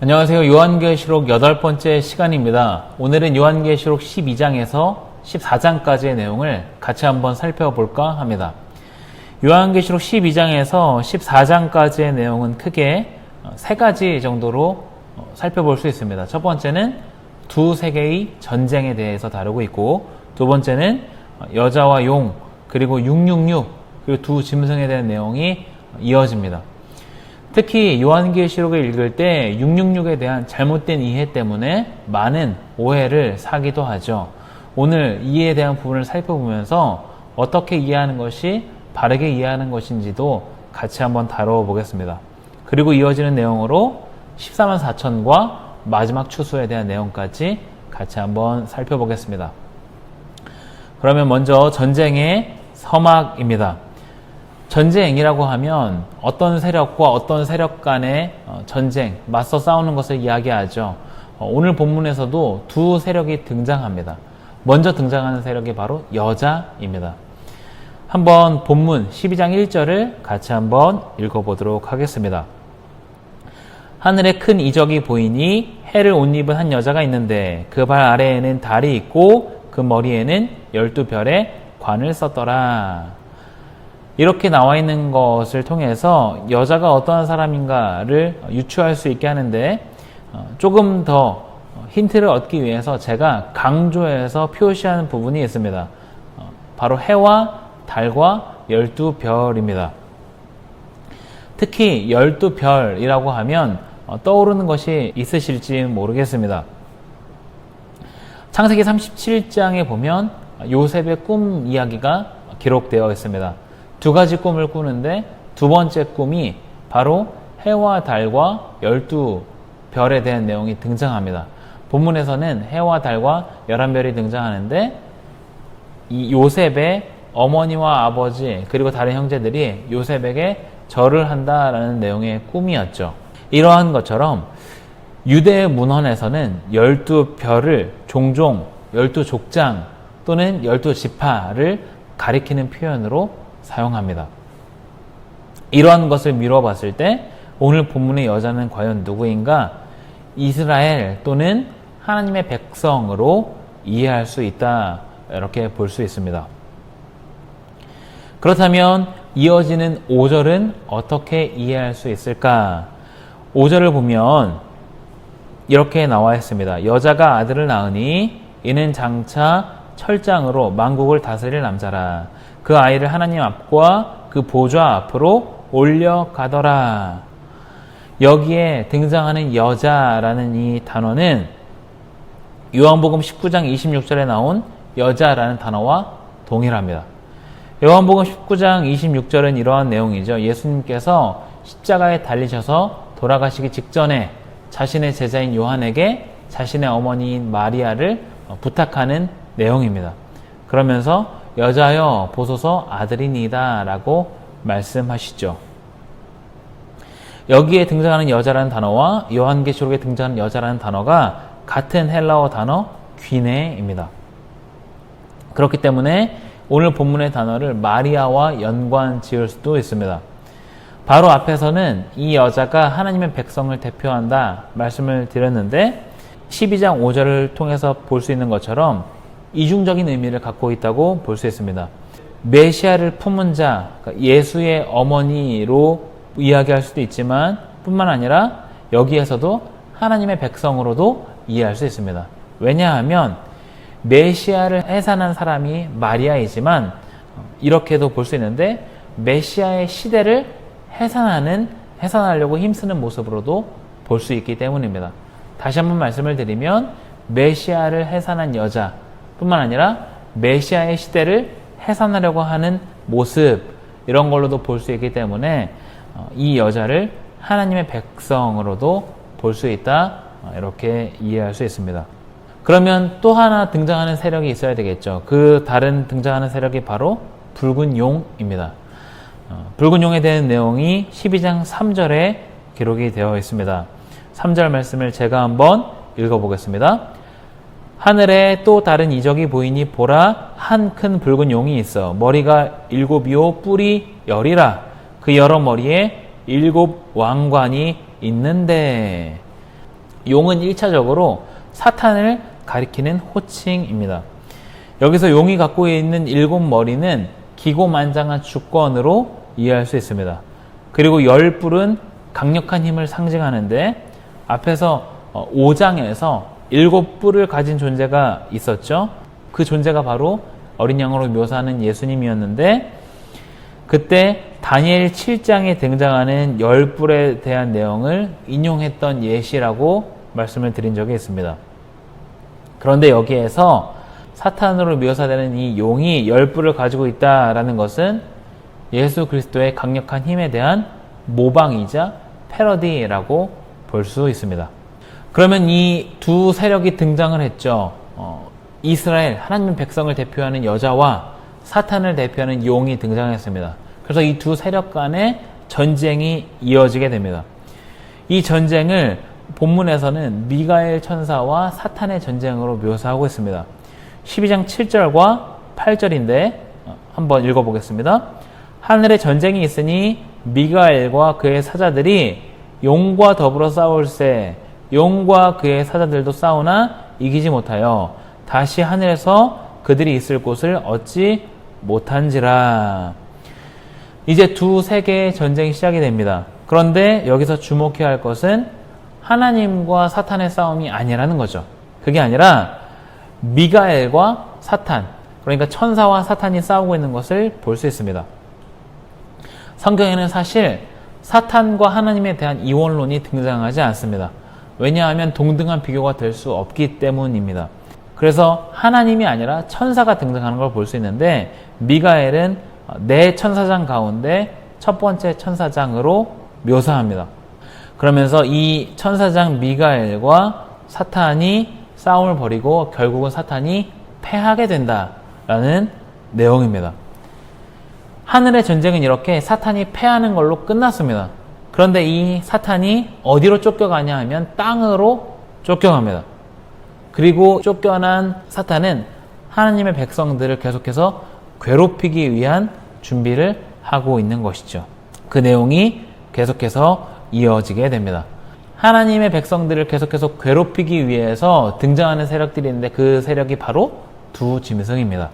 안녕하세요. 요한계시록 8번째 시간입니다. 오늘은 요한계시록 12장에서 14장까지의 내용을 같이 한번 살펴볼까 합니다. 요한계시록 12장에서 14장까지의 내용은 크게 세 가지 정도로 살펴볼 수 있습니다. 첫 번째는 두 세계의 전쟁에 대해서 다루고 있고, 두 번째는 여자와 용, 그리고 666, 그리고 두 짐승에 대한 내용이 이어집니다. 특히 요한계시록을 읽을 때 666에 대한 잘못된 이해 때문에 많은 오해를 사기도 하죠. 오늘 이해에 대한 부분을 살펴보면서 어떻게 이해하는 것이 바르게 이해하는 것인지도 같이 한번 다뤄보겠습니다. 그리고 이어지는 내용으로 14만 4천과 마지막 추수에 대한 내용까지 같이 한번 살펴보겠습니다. 그러면 먼저 전쟁의 서막입니다. 전쟁이라고 하면 어떤 세력과 어떤 세력 간의 전쟁, 맞서 싸우는 것을 이야기하죠. 오늘 본문에서도 두 세력이 등장합니다. 먼저 등장하는 세력이 바로 여자입니다. 한번 본문 12장 1절을 같이 한번 읽어보도록 하겠습니다. 하늘에 큰 이적이 보이니 해를 옷 입은 한 여자가 있는데 그 발 아래에는 달이 있고 그 머리에는 12별의 관을 썼더라. 이렇게 나와 있는 것을 통해서 여자가 어떠한 사람인가를 유추할 수 있게 하는데, 조금 더 힌트를 얻기 위해서 제가 강조해서 표시하는 부분이 있습니다. 바로 해와 달과 12별입니다. 특히 12별이라고 하면 떠오르는 것이 있으실지 모르겠습니다. 창세기 37장에 보면 요셉의 꿈 이야기가 기록되어 있습니다. 두 가지 꿈을 꾸는데 두 번째 꿈이 바로 해와 달과 12별에 대한 내용이 등장합니다. 본문에서는 해와 달과 11별이 등장하는데, 이 요셉의 어머니와 아버지 그리고 다른 형제들이 요셉에게 절을 한다라는 내용의 꿈이었죠. 이러한 것처럼 유대 문헌에서는 12별을 종종 12족장 또는 12지파를 가리키는 표현으로 사용합니다. 이러한 것을 미뤄봤을 때 오늘 본문의 여자는 과연 누구인가? 이스라엘 또는 하나님의 백성으로 이해할 수 있다, 이렇게 볼 수 있습니다. 그렇다면 이어지는 5절은 어떻게 이해할 수 있을까? 5절을 보면 이렇게 나와 있습니다. 여자가 아들을 낳으니 이는 장차 철장으로 만국을 다스릴 남자라. 그 아이를 하나님 앞과 그 보좌 앞으로 올려가더라. 여기에 등장하는 여자라는 이 단어는 요한복음 19장 26절에 나온 여자라는 단어와 동일합니다. 요한복음 19장 26절은 이러한 내용이죠. 예수님께서 십자가에 달리셔서 돌아가시기 직전에 자신의 제자인 요한에게 자신의 어머니인 마리아를 부탁하는 내용입니다. 그러면서 여자여 보소서 아들이니이다 라고 말씀하시죠. 여기에 등장하는 여자라는 단어와 요한계시록에 등장하는 여자라는 단어가 같은 헬라어 단어 귀네입니다. 그렇기 때문에 오늘 본문의 단어를 마리아와 연관 지을 수도 있습니다. 바로 앞에서는 이 여자가 하나님의 백성을 대표한다 말씀을 드렸는데, 12장 5절을 통해서 볼 수 있는 것처럼 이중적인 의미를 갖고 있다고 볼 수 있습니다. 메시아를 품은 자, 그러니까 예수의 어머니로 이야기할 수도 있지만 뿐만 아니라 여기에서도 하나님의 백성으로도 이해할 수 있습니다. 왜냐하면 메시아를 해산한 사람이 마리아이지만 이렇게도 볼 수 있는데, 메시아의 시대를 해산하려고 힘쓰는 모습으로도 볼 수 있기 때문입니다. 다시 한번 말씀을 드리면 메시아를 해산한 여자 뿐만 아니라 메시아의 시대를 해산하려고 하는 모습, 이런 걸로도 볼 수 있기 때문에 이 여자를 하나님의 백성으로도 볼 수 있다, 이렇게 이해할 수 있습니다. 그러면 또 하나 등장하는 세력이 있어야 되겠죠. 그 다른 등장하는 세력이 바로 붉은 용입니다. 붉은 용에 대한 내용이 12장 3절에 기록이 되어 있습니다. 3절 말씀을 제가 한번 읽어보겠습니다. 하늘에 또 다른 이적이 보이니 보라, 한 큰 붉은 용이 있어 머리가 7이요 뿔이 10이라. 그 여러 머리에 7 왕관이 있는데, 용은 1차적으로 사탄을 가리키는 호칭입니다. 여기서 용이 갖고 있는 7머리는 기고만장한 주권으로 이해할 수 있습니다. 그리고 10뿔은 강력한 힘을 상징하는데 앞에서 5장에서 7뿔을 가진 존재가 있었죠. 그 존재가 바로 어린 양으로 묘사하는 예수님이었는데 그때 다니엘 7장에 등장하는 10뿔에 대한 내용을 인용했던 예시라고 말씀을 드린 적이 있습니다. 그런데 여기에서 사탄으로 묘사되는 이 용이 10뿔을 가지고 있다라는 것은 예수 그리스도의 강력한 힘에 대한 모방이자 패러디라고 볼 수 있습니다. 그러면 이 두 세력이 등장을 했죠. 이스라엘, 하나님 백성을 대표하는 여자와 사탄을 대표하는 용이 등장했습니다. 그래서 이 두 세력 간의 전쟁이 이어지게 됩니다. 이 전쟁을 본문에서는 미가엘 천사와 사탄의 전쟁으로 묘사하고 있습니다. 12장 7절과 8절인데 한번 읽어보겠습니다. 하늘에 전쟁이 있으니 미가엘과 그의 사자들이 용과 더불어 싸울세. 용과 그의 사자들도 싸우나 이기지 못하여 다시 하늘에서 그들이 있을 곳을 얻지 못한지라. 이제 두 세계의 전쟁이 시작이 됩니다. 그런데 여기서 주목해야 할 것은 하나님과 사탄의 싸움이 아니라는 거죠. 그게 아니라 미가엘과 사탄, 그러니까 천사와 사탄이 싸우고 있는 것을 볼 수 있습니다. 성경에는 사실 사탄과 하나님에 대한 이원론이 등장하지 않습니다. 왜냐하면 동등한 비교가 될 수 없기 때문입니다. 그래서 하나님이 아니라 천사가 등장하는 걸 볼 수 있는데 미가엘은 네 천사장 가운데 첫 번째 천사장으로 묘사합니다. 그러면서 이 천사장 미가엘과 사탄이 싸움을 벌이고 결국은 사탄이 패하게 된다라는 내용입니다. 하늘의 전쟁은 이렇게 사탄이 패하는 걸로 끝났습니다. 그런데 이 사탄이 어디로 쫓겨가냐 하면 땅으로 쫓겨갑니다. 그리고 쫓겨난 사탄은 하나님의 백성들을 계속해서 괴롭히기 위한 준비를 하고 있는 것이죠. 그 내용이 계속해서 이어지게 됩니다. 하나님의 백성들을 계속해서 괴롭히기 위해서 등장하는 세력들이 있는데 그 세력이 바로 두 짐승입니다.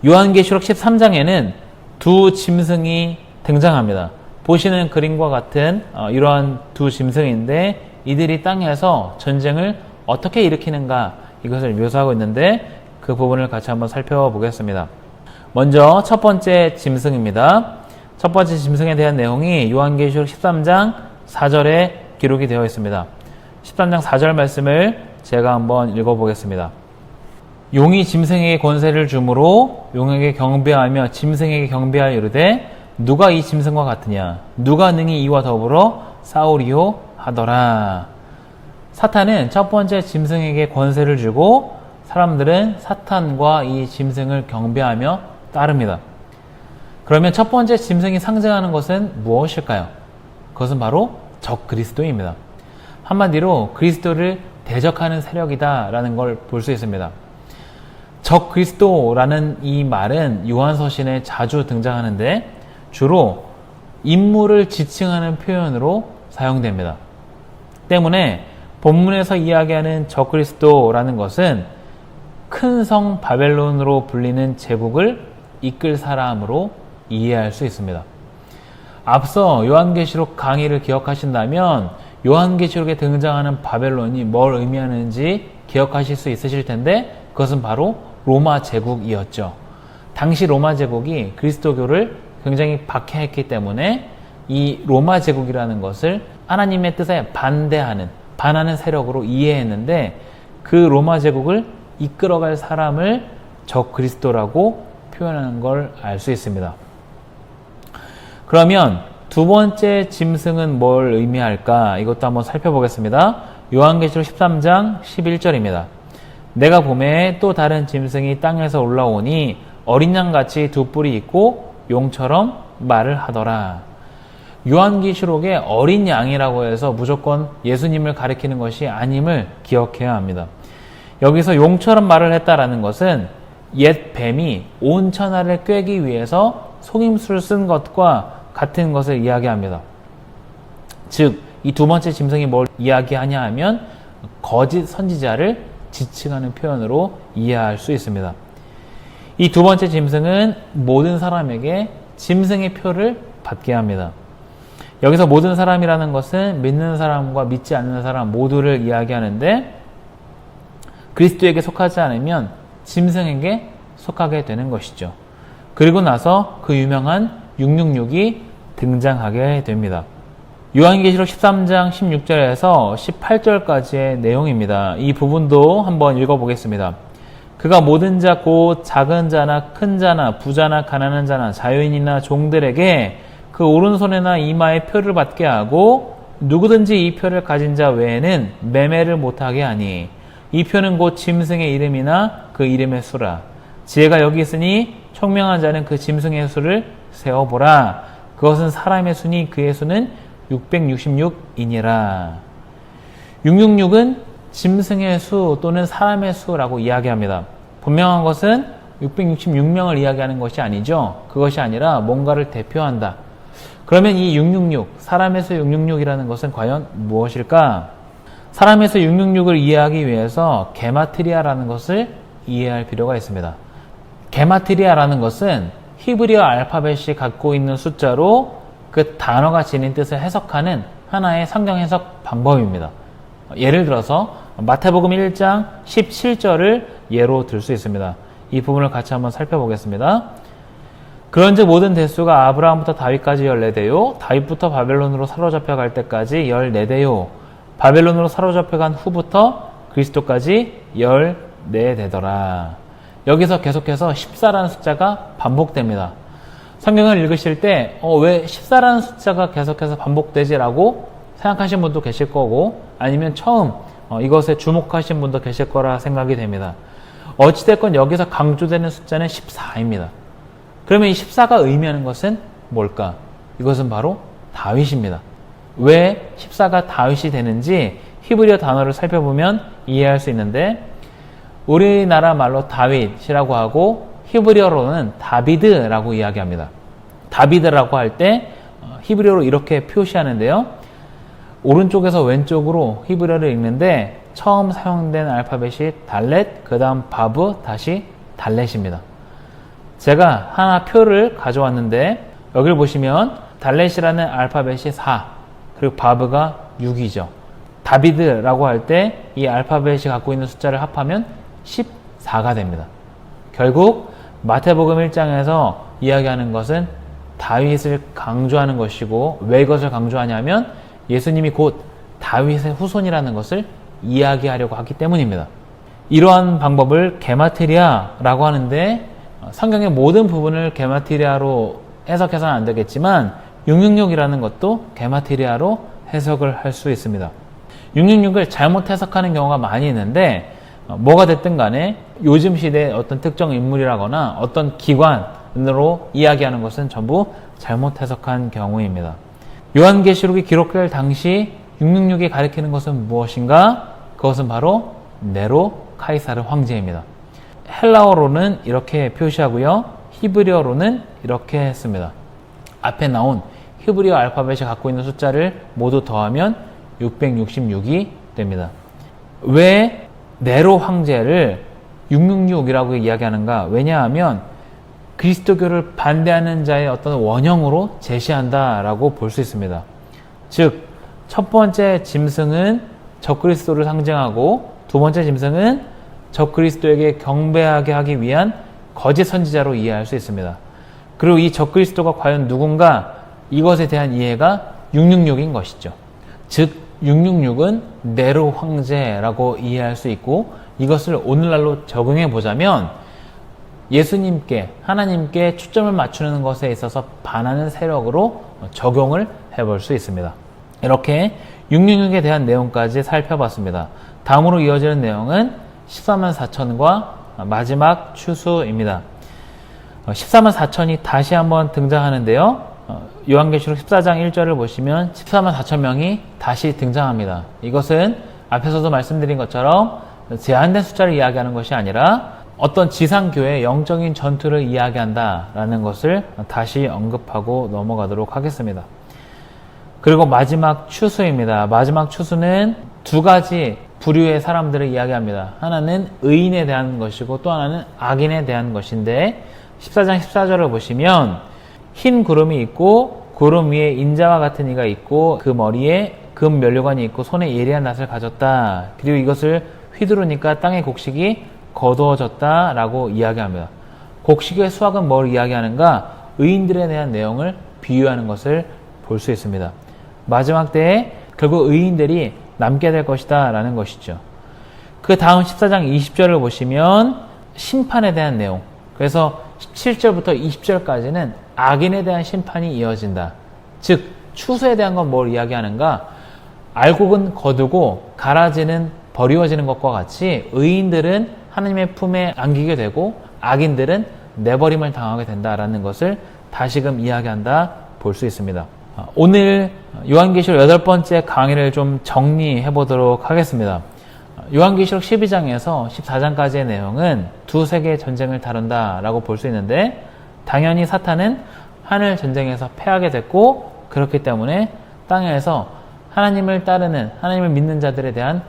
요한계시록 13장에는 두 짐승이 등장합니다. 보시는 그림과 같은 이러한 두 짐승인데 이들이 땅에서 전쟁을 어떻게 일으키는가 이것을 묘사하고 있는데 그 부분을 같이 한번 살펴보겠습니다. 먼저 첫 번째 짐승입니다. 첫 번째 짐승에 대한 내용이 요한계시록 13장 4절에 기록이 되어 있습니다. 13장 4절 말씀을 제가 한번 읽어보겠습니다. 용이 짐승에게 권세를 주므로 용에게 경배하며 짐승에게 경배하여 이르되 누가 이 짐승과 같으냐 누가 능히 이와 더불어 싸우리요 하더라. 사탄은 첫 번째 짐승에게 권세를 주고 사람들은 사탄과 이 짐승을 경배하며 따릅니다. 그러면 첫 번째 짐승이 상징하는 것은 무엇일까요? 그것은 바로 적 그리스도입니다. 한마디로 그리스도를 대적하는 세력이다라는 걸 볼 수 있습니다. 적 그리스도라는 이 말은 요한서신에 자주 등장하는데 주로 인물을 지칭하는 표현으로 사용됩니다. 때문에 본문에서 이야기하는 적 그리스도라는 것은 큰 성 바벨론으로 불리는 제국을 이끌 사람으로 이해할 수 있습니다. 앞서 요한계시록 강의를 기억하신다면 요한계시록에 등장하는 바벨론이 뭘 의미하는지 기억하실 수 있으실 텐데 그것은 바로 로마 제국이었죠. 당시 로마 제국이 그리스도교를 굉장히 박해했기 때문에 이 로마 제국이라는 것을 하나님의 뜻에 반하는 세력으로 이해했는데 그 로마 제국을 이끌어갈 사람을 적 그리스도라고 표현하는 걸 알 수 있습니다. 그러면 두 번째 짐승은 뭘 의미할까? 이것도 한번 살펴보겠습니다. 요한계시록 13장 11절입니다. 내가 보매 또 다른 짐승이 땅에서 올라오니 어린 양같이 두 뿔이 있고 용처럼 말을 하더라. 요한계시록에 어린 양이라고 해서 무조건 예수님을 가리키는 것이 아님을 기억해야 합니다. 여기서 용처럼 말을 했다라는 것은 옛 뱀이 온 천하를 꿰기 위해서 속임수를 쓴 것과 같은 것을 이야기합니다. 즉, 이 두 번째 짐승이 뭘 이야기하냐 하면 거짓 선지자를 지칭하는 표현으로 이해할 수 있습니다. 이 두 번째 짐승은 모든 사람에게 짐승의 표를 받게 합니다. 여기서 모든 사람이라는 것은 믿는 사람과 믿지 않는 사람 모두를 이야기하는데 그리스도에게 속하지 않으면 짐승에게 속하게 되는 것이죠. 그리고 나서 그 유명한 666이 등장하게 됩니다. 요한계시록 13장 16절에서 18절까지의 내용입니다. 이 부분도 한번 읽어보겠습니다. 그가 모든 자 곧 작은 자나 큰 자나 부자나 가난한 자나 자유인이나 종들에게 그 오른손에나 이마에 표를 받게 하고 누구든지 이 표를 가진 자 외에는 매매를 못하게 하니 이 표는 곧 짐승의 이름이나 그 이름의 수라. 지혜가 여기 있으니 총명한 자는 그 짐승의 수를 세어보라. 그것은 사람의 수니 그의 수는 666이니라. 666은 짐승의 수 또는 사람의 수라고 이야기합니다. 분명한 것은 666명을 이야기하는 것이 아니죠. 그것이 아니라 뭔가를 대표한다. 그러면 이 666, 사람의 수 666이라는 것은 과연 무엇일까? 사람의 수 666을 이해하기 위해서 게마트리아라는 것을 이해할 필요가 있습니다. 게마트리아라는 것은 히브리어 알파벳이 갖고 있는 숫자로 그 단어가 지닌 뜻을 해석하는 하나의 성경 해석 방법입니다. 예를 들어서 마태복음 1장 17절을 예로 들 수 있습니다. 이 부분을 같이 한번 살펴보겠습니다. 그런즉 모든 대수가 아브라함부터 다윗까지 14대요 다윗부터 바벨론으로 사로잡혀 갈 때까지 14대요 바벨론으로 사로잡혀간 후부터 그리스도까지 14대더라. 여기서 계속해서 14라는 숫자가 반복됩니다. 성경을 읽으실 때 왜 14라는 숫자가 계속해서 반복되지라고 생각하신 분도 계실 거고 아니면 처음 이것에 주목하신 분도 계실 거라 생각이 됩니다. 어찌됐건 여기서 강조되는 숫자는 14입니다. 그러면 이 14가 의미하는 것은 뭘까? 이것은 바로 다윗입니다. 왜 14가 다윗이 되는지 히브리어 단어를 살펴보면 이해할 수 있는데 우리나라 말로 다윗이라고 하고 히브리어로는 다비드라고 이야기합니다. 다비드라고 할 때 히브리어로 이렇게 표시하는데요. 오른쪽에서 왼쪽으로 히브리어를 읽는데 처음 사용된 알파벳이 달렛, 그 다음 바브, 다시 달렛입니다. 제가 하나 표를 가져왔는데 여기를 보시면 달렛이라는 알파벳이 4 그리고 바브가 6이죠. 다비드라고 할 때 이 알파벳이 갖고 있는 숫자를 합하면 14가 됩니다. 결국 마태복음 1장에서 이야기하는 것은 다윗을 강조하는 것이고 왜 이것을 강조하냐면 예수님이 곧 다윗의 후손이라는 것을 이야기하려고 하기 때문입니다. 이러한 방법을 게마트리아라고 하는데 성경의 모든 부분을 게마트리아로 해석해서는 안 되겠지만 666이라는 것도 게마트리아로 해석을 할 수 있습니다. 666을 잘못 해석하는 경우가 많이 있는데 뭐가 됐든 간에 요즘 시대의 어떤 특정 인물이라거나 어떤 기관으로 이야기하는 것은 전부 잘못 해석한 경우입니다. 요한계시록이 기록될 당시 666이 가리키는 것은 무엇인가? 그것은 바로 네로 카이사르 황제입니다. 헬라어로는 이렇게 표시하고요. 히브리어로는 이렇게 했습니다. 앞에 나온 히브리어 알파벳이 갖고 있는 숫자를 모두 더하면 666이 됩니다. 왜 네로 황제를 666이라고 이야기하는가? 왜냐하면 그리스도교를 반대하는 자의 어떤 원형으로 제시한다라고 볼 수 있습니다. 즉, 첫 번째 짐승은 적그리스도를 상징하고 두 번째 짐승은 적그리스도에게 경배하게 하기 위한 거짓 선지자로 이해할 수 있습니다. 그리고 이 적그리스도가 과연 누군가? 이것에 대한 이해가 666인 것이죠. 즉 666은 네로 황제라고 이해할 수 있고 이것을 오늘날로 적용해 보자면 예수님께 하나님께 초점을 맞추는 것에 있어서 반하는 세력으로 적용을 해볼 수 있습니다. 이렇게 666에 대한 내용까지 살펴봤습니다. 다음으로 이어지는 내용은 14만 4천과 마지막 추수입니다. 14만 4천이 다시 한번 등장하는데요. 요한계시록 14장 1절을 보시면 14만 4천 명이 다시 등장합니다. 이것은 앞에서도 말씀드린 것처럼 제한된 숫자를 이야기하는 것이 아니라 어떤 지상교회의 영적인 전투를 이야기한다라는 것을 다시 언급하고 넘어가도록 하겠습니다. 그리고 마지막 추수입니다. 마지막 추수는 두 가지 부류의 사람들을 이야기합니다. 하나는 의인에 대한 것이고 또 하나는 악인에 대한 것인데 14장 14절을 보시면 흰 구름이 있고 구름 위에 인자와 같은 이가 있고 그 머리에 금 면류관이 있고 손에 예리한 낫을 가졌다. 그리고 이것을 휘두르니까 땅의 곡식이 거두어졌다 라고 이야기합니다. 곡식의 수확은 뭘 이야기하는가? 의인들에 대한 내용을 비유하는 것을 볼 수 있습니다. 마지막 때에 결국 의인들이 남게 될 것이다 라는 것이죠. 그 다음 14장 20절을 보시면 심판에 대한 내용, 그래서 17절부터 20절까지는 악인에 대한 심판이 이어진다. 즉 추수에 대한 건 뭘 이야기하는가? 알곡은 거두고 가라지는 버리워지는 것과 같이 의인들은 하나님의 품에 안기게 되고 악인들은 내버림을 당하게 된다라는 것을 다시금 이야기한다 볼 수 있습니다. 오늘 요한계시록 8번째 강의를 좀 정리해 보도록 하겠습니다. 요한계시록 12장에서 14장까지의 내용은 두 세계의 전쟁을 다룬다라고 볼 수 있는데, 당연히 사탄은 하늘 전쟁에서 패하게 됐고, 그렇기 때문에 땅에서 하나님을 따르는, 하나님을 믿는 자들에 대한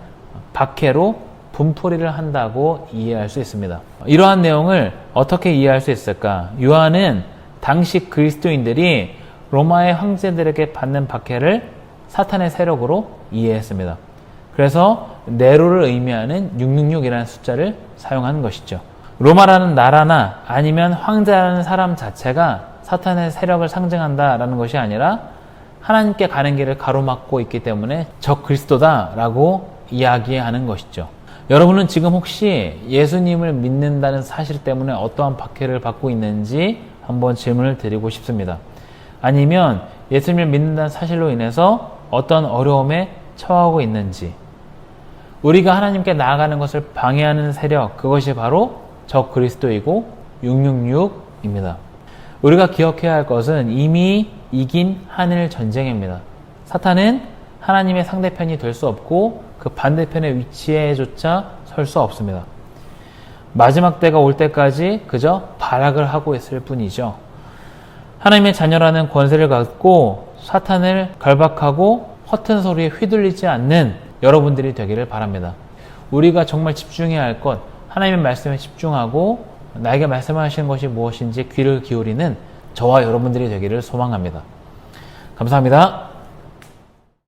박해로 분풀이를 한다고 이해할 수 있습니다. 이러한 내용을 어떻게 이해할 수 있을까? 요한은 당시 그리스도인들이 로마의 황제들에게 받는 박해를 사탄의 세력으로 이해했습니다. 그래서 네로를 의미하는 666이라는 숫자를 사용한 것이죠. 로마라는 나라나 아니면 황제라는 사람 자체가 사탄의 세력을 상징한다라는 것이 아니라 하나님께 가는 길을 가로막고 있기 때문에 적 그리스도다라고 이야기하는 것이죠. 여러분은 지금 혹시 예수님을 믿는다는 사실 때문에 어떠한 박해를 받고 있는지 한번 질문을 드리고 싶습니다. 아니면 예수님을 믿는다는 사실로 인해서 어떤 어려움에 처하고 있는지, 우리가 하나님께 나아가는 것을 방해하는 세력, 그것이 바로 적 그리스도이고 666입니다. 우리가 기억해야 할 것은 이미 이긴 하늘 전쟁입니다. 사탄은 하나님의 상대편이 될 수 없고 그 반대편의 위치에조차 설 수 없습니다. 마지막 때가 올 때까지 그저 발악을 하고 있을 뿐이죠. 하나님의 자녀라는 권세를 갖고 사탄을 결박하고 허튼 소리에 휘둘리지 않는 여러분들이 되기를 바랍니다. 우리가 정말 집중해야 할 것, 하나님의 말씀에 집중하고 나에게 말씀하시는 것이 무엇인지 귀를 기울이는 저와 여러분들이 되기를 소망합니다. 감사합니다.